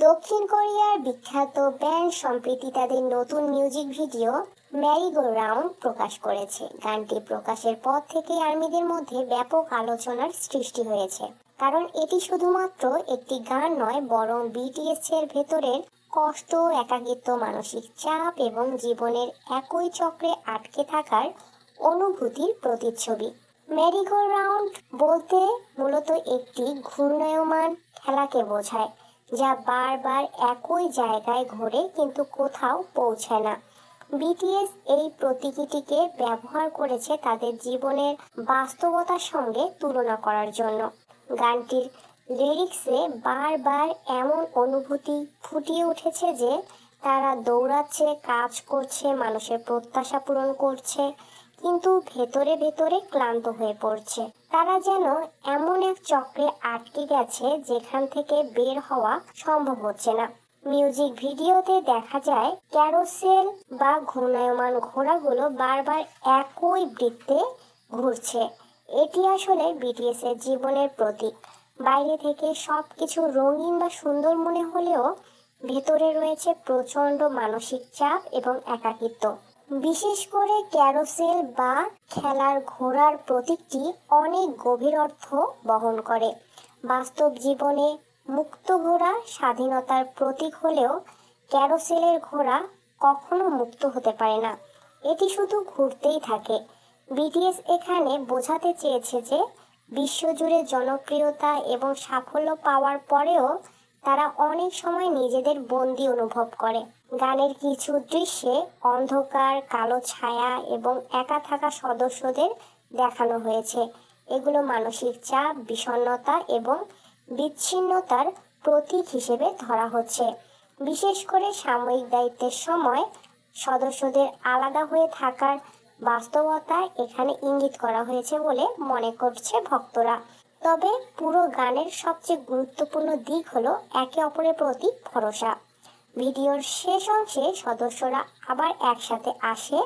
দক্ষিণ কোরিয়ার বিখ্যাত ব্যান্ড সম্প্রতি তাদের নতুন music video merry go round প্রকাশ করেছে। গানটি প্রকাশের পর থেকে আর্মিদের মধ্যে ব্যাপক আলোচনার সৃষ্টি হয়েছে, কারণ এটি শুধুমাত্র একটি গান নয়, বরং বিটিএস এর ভেতরের কষ্ট, একাকিত্ব, মানসিক চাপ এবং জীবনের একই চক্রে আটকে থাকার অনুভূতির প্রতিচ্ছবি। ম্যারি গো রাউন্ড বলতে মূলত একটি ঘূর্ণায়মান খেলাকে বোঝায়, যা বারবার একই জায়গায় ঘোরে কিন্তু কোথাও পৌঁছায় না। বিটিএস এই প্রতীকটিকে ব্যবহার করেছে তাদের জীবনের বাস্তবতার সঙ্গে তুলনা করার জন্য। গানটির লিরিক্সে বারবার এমন অনুভূতি ফুটিয়ে উঠেছে যে তারা দৌড়াচ্ছে, কাজ করছে, মানুষের প্রত্যাশা পূরণ করছে, কিন্তু ভেতরে ভেতরে ক্লান্ত হয়ে পড়ছে। তারা যেন এমন এক চক্রে আটকে গেছে যেখান থেকে বের হওয়া সম্ভব হচ্ছে না। মিউজিক ভিডিওতে দেখা যায় ক্যারোসেল বা ঘূর্ণায়মান ঘোড়াগুলো বারবার একই বৃত্তে ঘুরছে। এটি আসলে বিটিএস এর জীবনের প্রতীক। বাইরে থেকে সবকিছু রঙিন বা সুন্দর মনে হলেও ভেতরে রয়েছে প্রচন্ড মানসিক চাপ এবং একাকিত্ব। বিশেষ করে ক্যারোসেল বা খেলার ঘোড়ার প্রতীকটি অনেক গভীর অর্থ বহন করে। বাস্তব জীবনে মুক্ত ঘোড়া স্বাধীনতার প্রতীক হলেও ক্যারোসেলের ঘোড়া কখনো মুক্ত হতে পারে না, এটি শুধু ঘুরতেই থাকে। বিটিএস এখানে বোঝাতে চেয়েছে যে বিশ্বজুড়ে জনপ্রিয়তা এবং সাফল্য পাওয়ার পরেও তারা অনেক সময় নিজেদের বন্দী অনুভব করে। গানের কিছু দৃশ্যে অন্ধকার, কালো ছায়া এবং একা থাকা সদস্যদের দেখানো হয়েছে। এগুলো মানসিক চাপ, বিষণ্ণতা এবং বিচ্ছিন্নতার প্রতীক হিসেবে ধরা হচ্ছে। বিশেষ করে সাময়িক দায়িত্বের সময় সদস্যদের আলাদা হয়ে থাকার বাস্তবতা এখানে ইঙ্গিত করা হয়েছে বলে মনে করছে ভক্তরা। তবে পুরো গানের সবচেয়ে গুরুত্বপূর্ণ দিক হলো একে অপরের প্রতি ভরসা। ভিডিওর শেষ অংশে সদস্যরা আবার একসাথে আসে।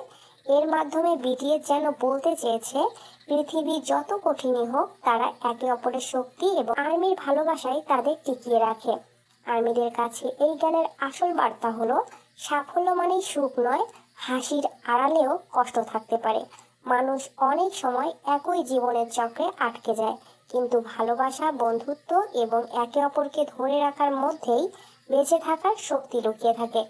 এর মাধ্যমে বিটিএস যেন বলতে চেয়েছে, পৃথিবী যত কঠিনই হোক, তারা একে অপরের শক্তি এবং আর্মির ভালোবাসায় তাদের টিকিয়ে রাখে। আর্মিদের কাছে এই গানের আসল বার্তা হলো, সাফল্য মানেই সুখ নয়, হাসির আড়ালেও কষ্ট থাকতে পারে। মানুষ অনেক সময় একই জীবনের চক্রে আটকে যায়, কিন্তু ভালোবাসা, বন্ধুত্ব এবং একে অপরকে ধরে রাখার মধ্যেই বেঁচে থাকার শক্তি লুকিয়ে থাকে।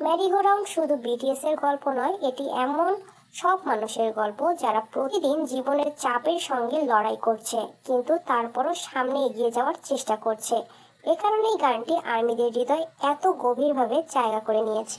ম্যারি গো রাউন্ড শুধু বিটিএস এর গল্প নয়, এটি এমন সব মানুষের গল্প যারা প্রতিদিন জীবনের চাপের সঙ্গে লড়াই করছে, কিন্তু তারপরও সামনে এগিয়ে যাওয়ার চেষ্টা করছে। এ কারণেই গানটি আর্মিদের হৃদয় এত গভীরভাবে জায়গা করে নিয়েছে।